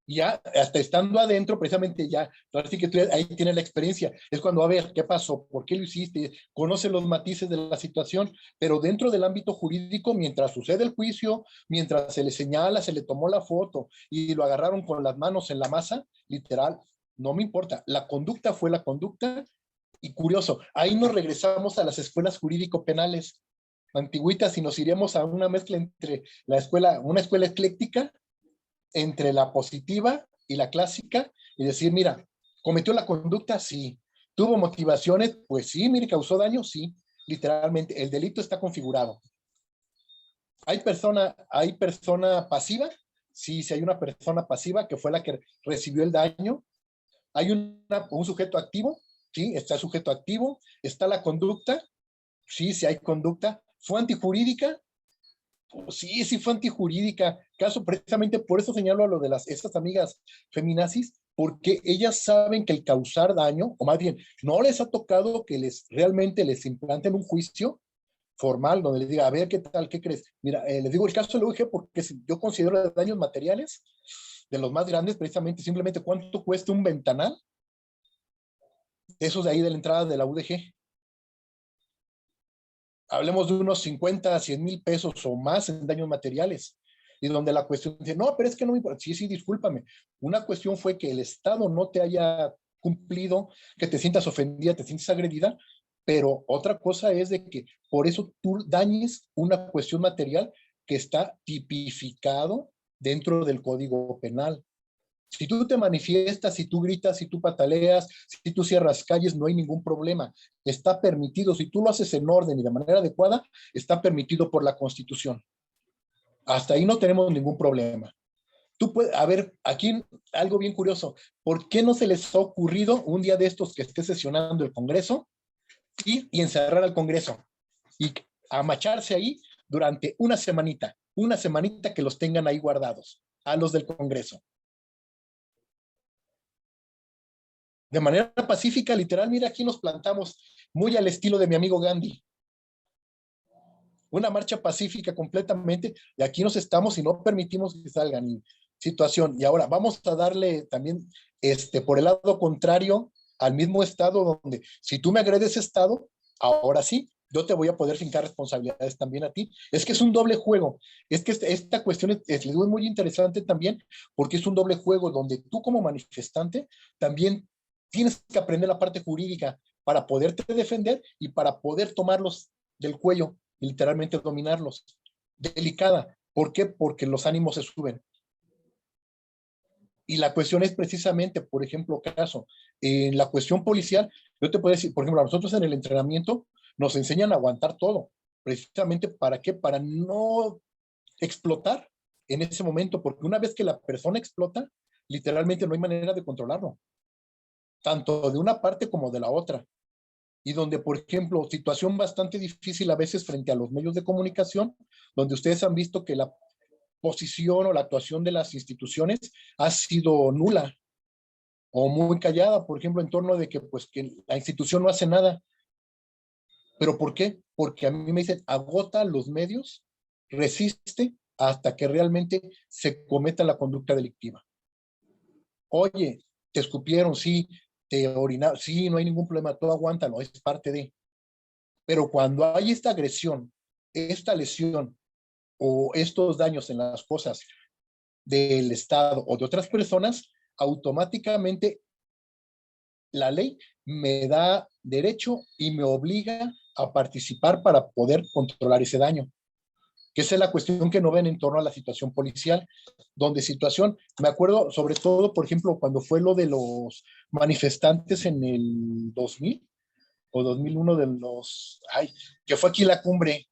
Speaker 1: Ya, hasta estando adentro, precisamente ya, así que tú ahí tienes la experiencia, es cuando, a ver, ¿qué pasó? ¿Por qué lo hiciste? Conoce los matices de la situación, pero dentro del ámbito jurídico, mientras sucede el juicio, mientras se le señala, se le tomó la foto y lo agarraron con las manos en la masa, literal, no me importa, la conducta fue la conducta, y curioso, ahí nos regresamos a las escuelas jurídico-penales antiguitas y nos iríamos a una mezcla entre una escuela ecléctica, entre la positiva y la clásica, y decir, mira, ¿cometió la conducta? Sí. ¿Tuvo motivaciones? Pues sí, mire, ¿causó daño? Sí. Literalmente, el delito está configurado. ¿Hay persona pasiva? Sí, sí hay una persona pasiva que fue la que recibió el daño. ¿Hay un sujeto activo? Sí, está el sujeto activo. ¿Está la conducta? Sí, sí hay conducta. ¿Fue antijurídica? Sí, sí fue antijurídica. Caso precisamente por eso señalo a lo de esas amigas feminazis, porque ellas saben que el causar daño, o más bien, no les ha tocado que realmente les implanten un juicio formal donde les diga, a ver, ¿qué tal? ¿Qué crees? Mira, les digo el caso lo dije porque yo considero daños materiales de los más grandes, precisamente, simplemente cuánto cuesta un ventanal, esos de ahí de la entrada de la UDG. Hablemos de unos 50 a 100 mil pesos o más en daños materiales. Y donde la cuestión dice, no, pero es que no me importa. Sí, sí, discúlpame. Una cuestión fue que el Estado no te haya cumplido, que te sientas ofendida, te sientes agredida, pero otra cosa es de que por eso tú dañes una cuestión material que está tipificado dentro del Código Penal. Si tú te manifiestas, si tú gritas, si tú pataleas, si tú cierras calles, no hay ningún problema. Está permitido. Si tú lo haces en orden y de manera adecuada, está permitido por la Constitución. Hasta ahí no tenemos ningún problema. Tú puedes, a ver, aquí algo bien curioso. ¿Por qué no se les ha ocurrido un día de estos que esté sesionando el Congreso ir y encerrar al Congreso y amacharse ahí durante una semanita que los tengan ahí guardados, a los del Congreso? De manera pacífica, literal, mira, aquí nos plantamos muy al estilo de mi amigo Gandhi. Una marcha pacífica completamente, y aquí nos estamos y no permitimos que salgan. Situación. Y ahora vamos a darle también, por el lado contrario, al mismo Estado, donde si tú me agredes Estado, ahora sí, yo te voy a poder fincar responsabilidades también a ti. Es que es un doble juego. Es que esta cuestión es muy interesante también, porque es un doble juego donde tú como manifestante también tienes que aprender la parte jurídica para poderte defender y para poder tomarlos del cuello y literalmente dominarlos. Delicada. ¿Por qué? Porque los ánimos se suben. Y la cuestión es precisamente, por ejemplo, caso, en la cuestión policial, yo te puedo decir, por ejemplo, a nosotros en el entrenamiento nos enseñan a aguantar todo. Precisamente, ¿para qué? Para no explotar en ese momento, porque una vez que la persona explota, literalmente no hay manera de controlarlo, tanto de una parte como de la otra. Y donde, por ejemplo, situación bastante difícil a veces frente a los medios de comunicación, donde ustedes han visto que la posición o la actuación de las instituciones ha sido nula o muy callada, por ejemplo, en torno de que, pues, que la institución no hace nada. ¿Pero por qué? Porque a mí me dicen, agota los medios, resiste hasta que realmente se cometa la conducta delictiva. Oye, te escupieron, sí, te orinaron, sí, no hay ningún problema, todo aguántalo, es parte de. Pero cuando hay esta agresión, esta lesión o estos daños en las cosas del Estado o de otras personas, automáticamente la ley me da derecho y me obliga a participar para poder controlar ese daño. Que esa es la cuestión que no ven en torno a la situación policial, donde situación, me acuerdo sobre todo, por ejemplo, cuando fue lo de los manifestantes en el 2000 o 2001 de los, que fue aquí la cumbre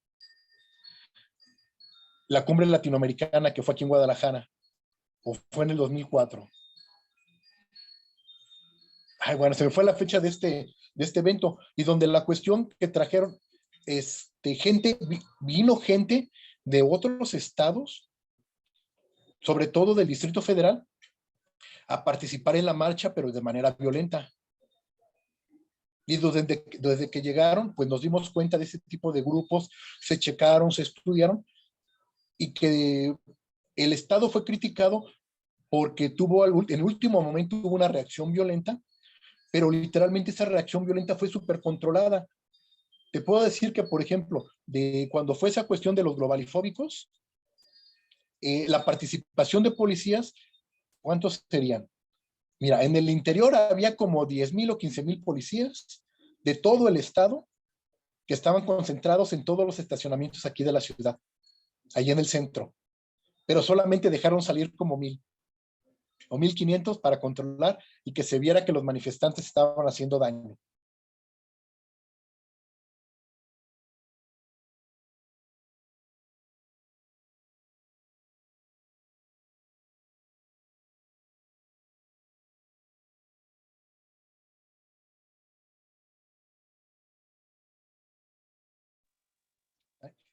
Speaker 1: latinoamericana que fue aquí en Guadalajara, o fue en el 2004. Bueno, se me fue la fecha de este evento, y donde la cuestión que trajeron, vino gente de otros estados, sobre todo del Distrito Federal, a participar en la marcha, pero de manera violenta. Y desde que llegaron, pues nos dimos cuenta de ese tipo de grupos, se checaron, se estudiaron, y que el Estado fue criticado porque en último momento hubo una reacción violenta, pero literalmente esa reacción violenta fue súper controlada. Te puedo decir que, por ejemplo, de cuando fue esa cuestión de los globalifóbicos, la participación de policías, ¿cuántos serían? Mira, en el interior había como 10,000 o 15,000 policías de todo el estado que estaban concentrados en todos los estacionamientos aquí de la ciudad, ahí en el centro, pero solamente dejaron salir como 1,000 o 1,500 para controlar y que se viera que los manifestantes estaban haciendo daño.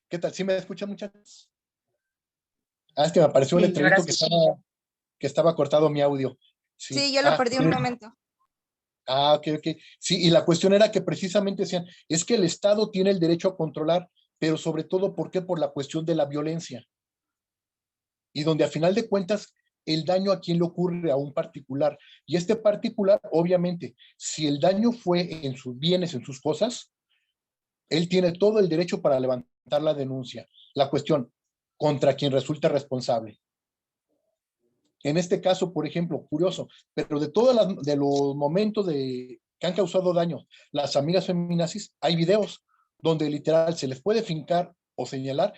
Speaker 1: ¿Qué tal? ¿Sí me escuchan, muchachos? Es que me apareció un letrerito que estaba cortado mi audio.
Speaker 4: Sí, yo lo perdí un momento.
Speaker 1: Ok. Sí, y la cuestión era que precisamente decían, es que el Estado tiene el derecho a controlar, pero sobre todo, ¿por qué? Por la cuestión de la violencia. Y donde a final de cuentas, el daño a quién le ocurre, a un particular. Y este particular, obviamente, si el daño fue en sus bienes, en sus cosas, él tiene todo el derecho para levantar la denuncia. La cuestión, contra quien resulta responsable. En este caso, por ejemplo, curioso, pero de los momentos que han causado daño las amigas feminazis, hay videos donde literal se les puede fincar o señalar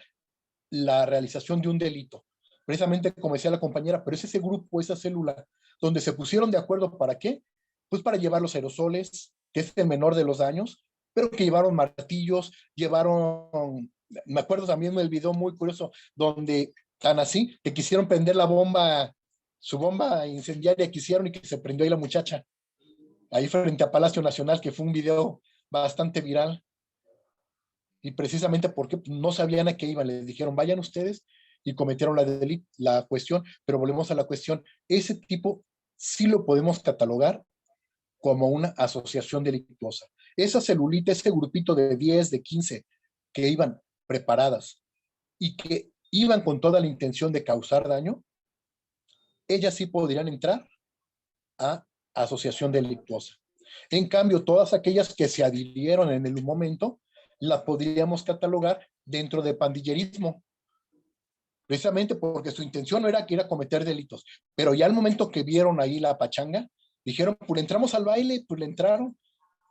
Speaker 1: la realización de un delito. Precisamente como decía la compañera, pero es ese grupo, esa célula, donde se pusieron de acuerdo ¿para qué? Pues para llevar los aerosoles, que es el menor de los daños, pero que llevaron martillos, me acuerdo también del video muy curioso, donde tan así, que quisieron prender su bomba incendiaria que hicieron y que se prendió ahí la muchacha, ahí frente a Palacio Nacional, que fue un video bastante viral. Y precisamente porque no sabían a qué iban, les dijeron, vayan ustedes y cometieron la cuestión, pero volvemos a la cuestión, ese tipo sí lo podemos catalogar como una asociación delictuosa. Esa celulita, ese grupito de 10, de 15 que iban preparadas y que iban con toda la intención de causar daño, ellas sí podrían entrar a asociación delictuosa. En cambio, todas aquellas que se adhirieron en el momento, la podríamos catalogar dentro de pandillerismo, precisamente porque su intención no era que ir a cometer delitos, pero ya al momento que vieron ahí la pachanga, dijeron, pues le entramos al baile, pues le entraron,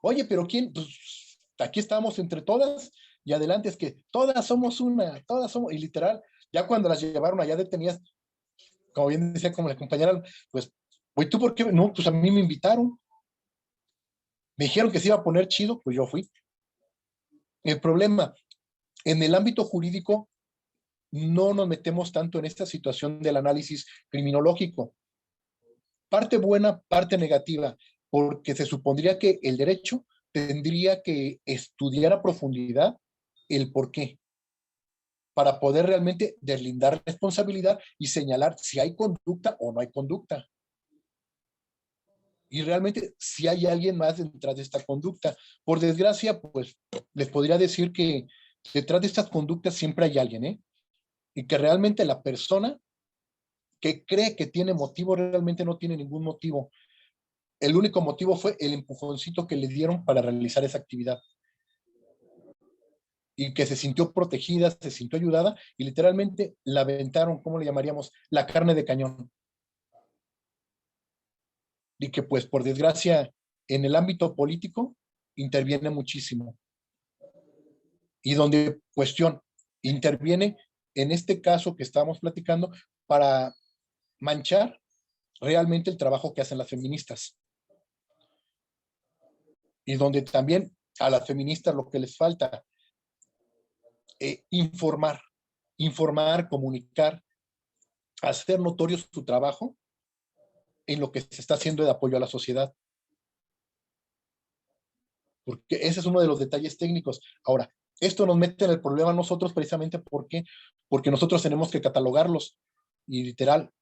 Speaker 1: oye, pero ¿quién? Pues aquí estamos entre todas, y adelante es que todas somos una, todas somos, y literal, ya cuando las llevaron allá detenidas, como bien decía como la compañera, pues, oye, ¿tú por qué? No, pues a mí me invitaron, me dijeron que se iba a poner chido, pues yo fui. El problema, en el ámbito jurídico, no nos metemos tanto en esta situación del análisis criminológico. Parte buena, parte negativa, porque se supondría que el derecho tendría que estudiar a profundidad el por qué, para poder realmente deslindar responsabilidad y señalar si hay conducta o no hay conducta. Y realmente si hay alguien más detrás de esta conducta. Por desgracia, pues les podría decir que detrás de estas conductas siempre hay alguien, ¿eh? Y que realmente la persona que cree que tiene motivo realmente no tiene ningún motivo. El único motivo fue el empujoncito que le dieron para realizar esa actividad. Y que se sintió protegida, se sintió ayudada y literalmente la aventaron, ¿cómo le llamaríamos? La carne de cañón. Y que pues por desgracia en el ámbito político interviene muchísimo. Y donde cuestión interviene en este caso que estamos platicando para manchar realmente el trabajo que hacen las feministas. Y donde también a las feministas lo que les falta, informar, comunicar, hacer notorio su trabajo en lo que se está haciendo de apoyo a la sociedad. Porque ese es uno de los detalles técnicos. Ahora, esto nos mete en el problema a nosotros precisamente porque nosotros tenemos que catalogarlos. Y literal,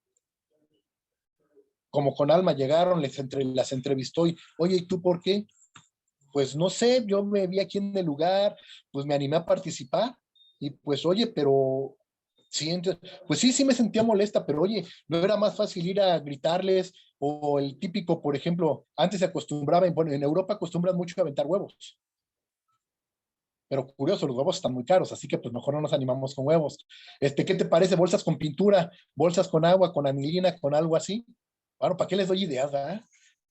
Speaker 1: como con Alma llegaron, las entrevistó y, oye, ¿y tú por qué? Pues no sé, yo me vi aquí en el lugar, pues me animé a participar y pues oye, pero sí, pues sí me sentía molesta, pero oye, no era más fácil ir a gritarles o el típico, por ejemplo, antes se acostumbraba, bueno, en Europa acostumbran mucho a aventar huevos. Pero curioso, los huevos están muy caros, así que pues mejor no nos animamos con huevos. ¿Qué te parece? Bolsas con pintura, bolsas con agua, con anilina, con algo así. Bueno, ¿para qué les doy ideas, verdad?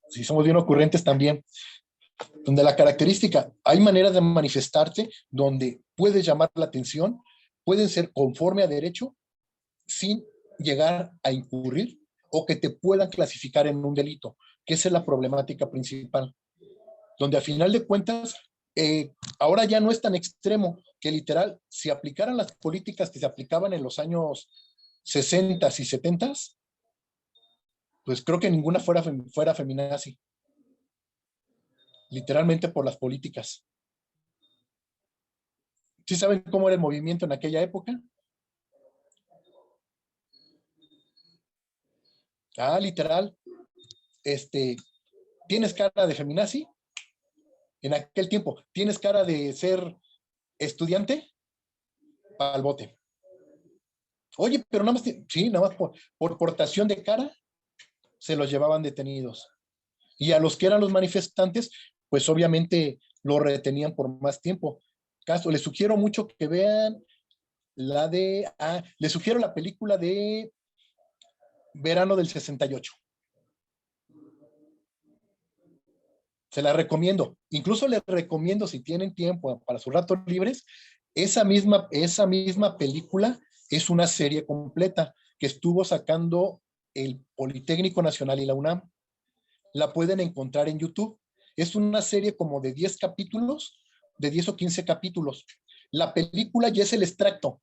Speaker 1: Si somos bien ocurrentes también. Donde la característica, hay maneras de manifestarte donde puedes llamar la atención, pueden ser conforme a derecho, sin llegar a incurrir o que te puedan clasificar en un delito, que esa es la problemática principal. Donde a final de cuentas, ahora ya no es tan extremo que literal, si aplicaran las políticas que se aplicaban en los años 60 y 70, pues creo que ninguna fuera feminazi. Literalmente por las políticas. ¿Sí saben cómo era el movimiento en aquella época? Literal, ¿tienes cara de feminazi? En aquel tiempo, ¿tienes cara de ser estudiante? Para el bote. Oye, pero nada más, sí, nada más por portación de cara, se los llevaban detenidos. Y a los que eran los manifestantes, pues obviamente lo retenían por más tiempo. Les sugiero mucho que vean les sugiero la película de Verano del 68. Se la recomiendo. Incluso les recomiendo, si tienen tiempo para sus ratos libres, esa misma película es una serie completa que estuvo sacando el Politécnico Nacional y la UNAM. La pueden encontrar en YouTube. Es una serie como de 10 capítulos, de 10 o 15 capítulos. La película ya es el extracto.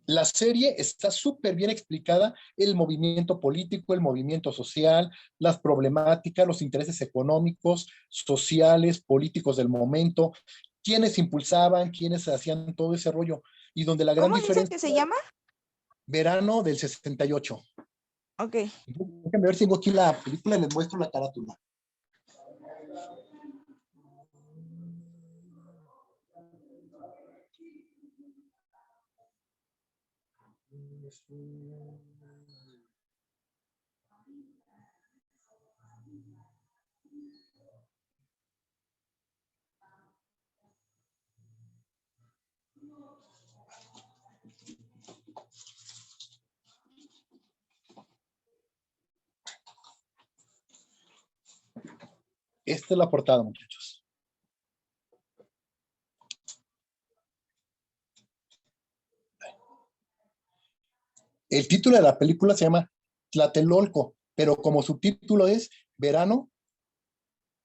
Speaker 1: La serie está súper bien explicada, el movimiento político, el movimiento social, las problemáticas, los intereses económicos, sociales, políticos del momento, quiénes impulsaban, quiénes hacían todo ese rollo. Y donde la gran
Speaker 4: ¿Cómo dice
Speaker 1: diferencia...
Speaker 4: que se llama?
Speaker 1: Verano del 68.
Speaker 4: Ok.
Speaker 1: Déjenme ver si tengo aquí la película y les muestro la carátula. Esta es la portada, muchachos. El título de la película se llama Tlatelolco, pero como subtítulo es Verano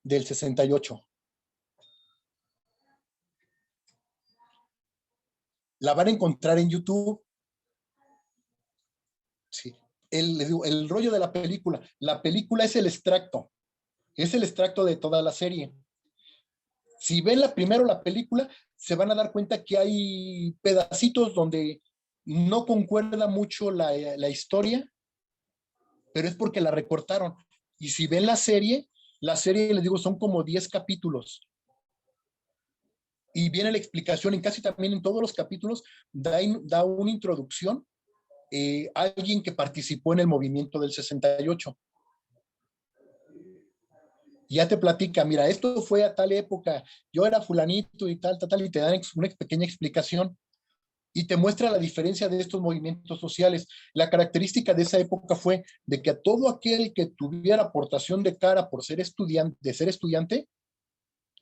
Speaker 1: del 68. La van a encontrar en YouTube. Sí. El rollo de la película es el extracto de toda la serie. Si ven primero la película, se van a dar cuenta que hay pedacitos donde no concuerda mucho la historia, pero es porque la recortaron. Y si ven la serie, les digo, son como 10 capítulos. Y viene la explicación, en casi también en todos los capítulos, da una introducción, alguien que participó en el movimiento del 68. Ya te platica, mira, esto fue a tal época, yo era fulanito y tal, y te dan una pequeña explicación y te muestra la diferencia de estos movimientos sociales. La característica de esa época fue de que a todo aquel que tuviera aportación de cara por ser estudiante,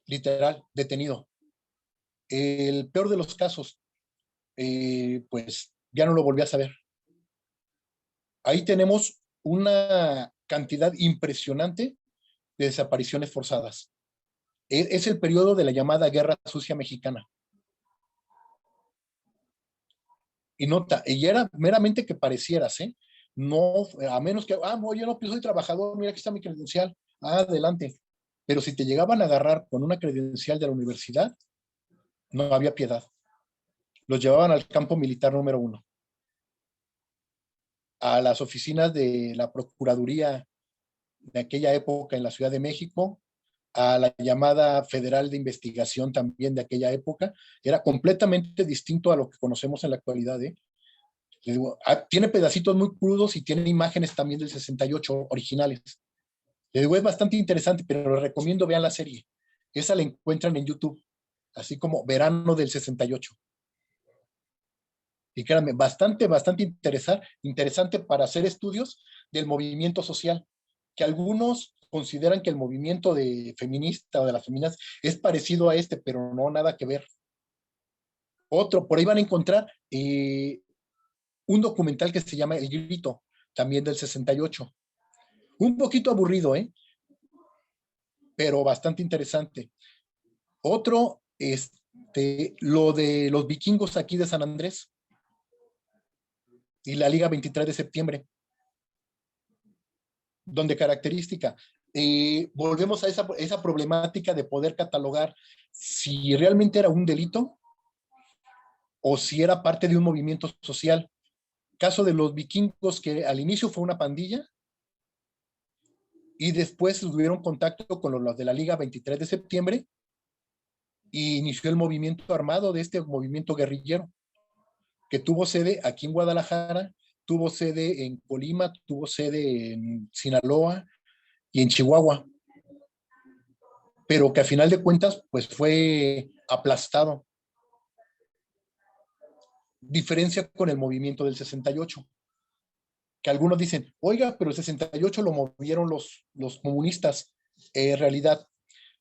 Speaker 1: literal, detenido. El peor de los casos, pues ya no lo volví a saber. Ahí tenemos una cantidad impresionante de desapariciones forzadas. Es el periodo de la llamada Guerra Sucia Mexicana. Y nota, y era meramente que parecieras, ¿eh? No, a menos que, no, yo no soy trabajador, mira, aquí está mi credencial, adelante. Pero si te llegaban a agarrar con una credencial de la universidad, no había piedad. Los llevaban al campo militar número 1, a las oficinas de la Procuraduría de aquella época en la Ciudad de México, a la llamada Federal de Investigación también de aquella época. Era completamente distinto a lo que conocemos en la actualidad, ¿eh? Les digo, tiene pedacitos muy crudos y tiene imágenes también del 68 originales. Les digo, es bastante interesante, pero les recomiendo vean la serie. Esa la encuentran en YouTube, así como Verano del 68. Y créanme, bastante interesante para hacer estudios del movimiento social, que algunos consideran que el movimiento de feminista o de las feministas es parecido a este, pero no, nada que ver. Otro, por ahí van a encontrar un documental que se llama El Grito, también del 68. Un poquito aburrido, pero bastante interesante. Otro, lo de los vikingos aquí de San Andrés y la Liga 23 de septiembre, donde característica, volvemos a esa problemática de poder catalogar si realmente era un delito o si era parte de un movimiento social. Caso de los vikingos, que al inicio fue una pandilla y después tuvieron contacto con los de la Liga 23 de septiembre y inició el movimiento armado de este movimiento guerrillero, que tuvo sede aquí en Guadalajara, tuvo sede en Colima, tuvo sede en Sinaloa y en Chihuahua, pero que a final de cuentas pues fue aplastado. diferencia con el movimiento del 68. Que algunos dicen, oiga, pero el 68 lo movieron los comunistas. En realidad,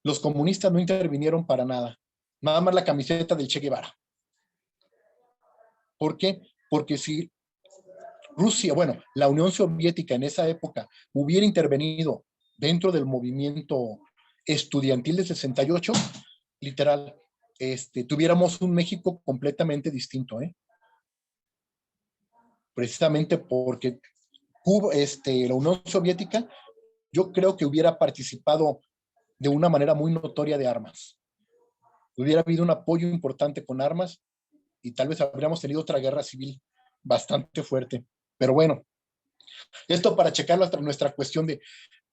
Speaker 1: los comunistas no intervinieron para nada. Nada más la camiseta del Che Guevara. ¿Por qué? Porque si Rusia, bueno, la Unión Soviética en esa época hubiera intervenido dentro del movimiento estudiantil del 68, literal, tuviéramos un México completamente distinto, precisamente porque Cuba, la Unión Soviética, yo creo que hubiera participado de una manera muy notoria de armas. Hubiera habido un apoyo importante con armas y tal vez habríamos tenido otra guerra civil bastante fuerte. Pero bueno, esto para checar nuestra cuestión de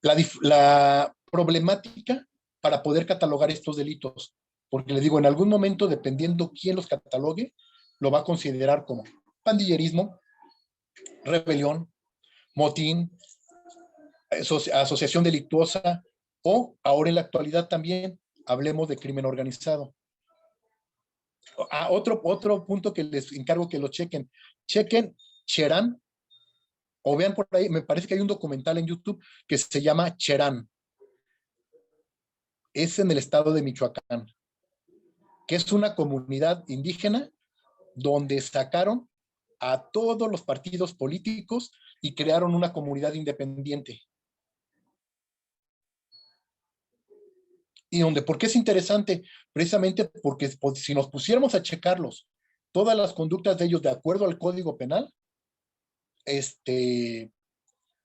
Speaker 1: la problemática para poder catalogar estos delitos. Porque les digo, en algún momento, dependiendo quién los catalogue, lo va a considerar como pandillerismo, rebelión, motín, asociación delictuosa, o ahora en la actualidad también hablemos de crimen organizado. Otro punto que les encargo que lo chequen. Chequen Cherán, o vean por ahí, me parece que hay un documental en YouTube que se llama Cherán. Es en el estado de Michoacán, que es una comunidad indígena donde sacaron a todos los partidos políticos y crearon una comunidad independiente. Y ¿por qué es interesante? Precisamente porque si nos pusiéramos a checarlos, todas las conductas de ellos de acuerdo al Código Penal,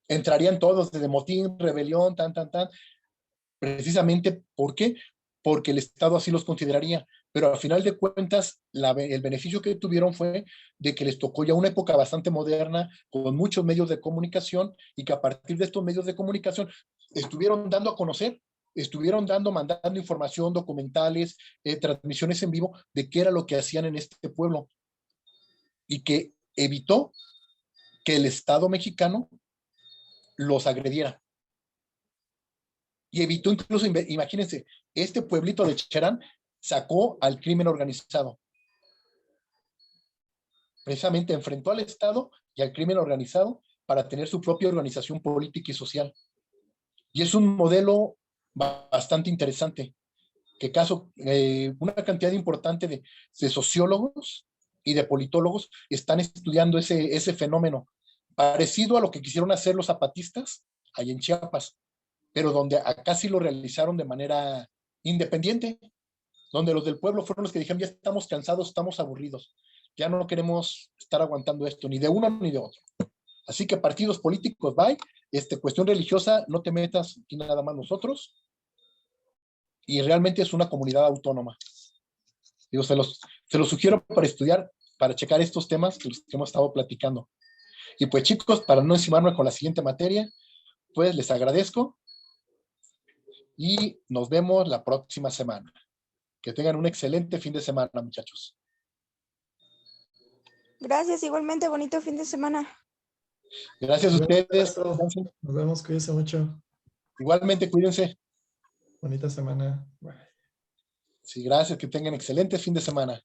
Speaker 1: entrarían todos desde motín, rebelión, precisamente, ¿por qué? Porque el Estado así los consideraría, pero al final de cuentas, el beneficio que tuvieron fue de que les tocó ya una época bastante moderna, con muchos medios de comunicación, y que a partir de estos medios de comunicación estuvieron dando a conocer, mandando información, documentales, transmisiones en vivo, de qué era lo que hacían en este pueblo, y que evitó que el Estado mexicano los agrediera. Y evitó incluso, imagínense, este pueblito de Cherán sacó al crimen organizado. Precisamente enfrentó al Estado y al crimen organizado para tener su propia organización política y social. Y es un modelo bastante interesante, que una cantidad importante de sociólogos y de politólogos están estudiando ese fenómeno, parecido a lo que quisieron hacer los zapatistas allá en Chiapas, pero donde acá sí lo realizaron de manera independiente, donde los del pueblo fueron los que dijeron, ya estamos cansados, estamos aburridos, ya no queremos estar aguantando esto, ni de uno ni de otro. Así que partidos políticos, bye, cuestión religiosa, no te metas aquí nada más nosotros, y realmente es una comunidad autónoma. Digo, se los sugiero para estudiar, para checar estos temas que hemos estado platicando. Y pues chicos, para no encimarme con la siguiente materia, pues les agradezco y nos vemos la próxima semana. Que tengan un excelente fin de semana, muchachos.
Speaker 4: Gracias, igualmente, bonito fin de semana.
Speaker 1: Gracias a ustedes.
Speaker 5: Nos vemos, cuídense mucho.
Speaker 1: Igualmente, cuídense.
Speaker 5: Bonita semana. Bye.
Speaker 1: Sí, gracias, que tengan excelente fin de semana.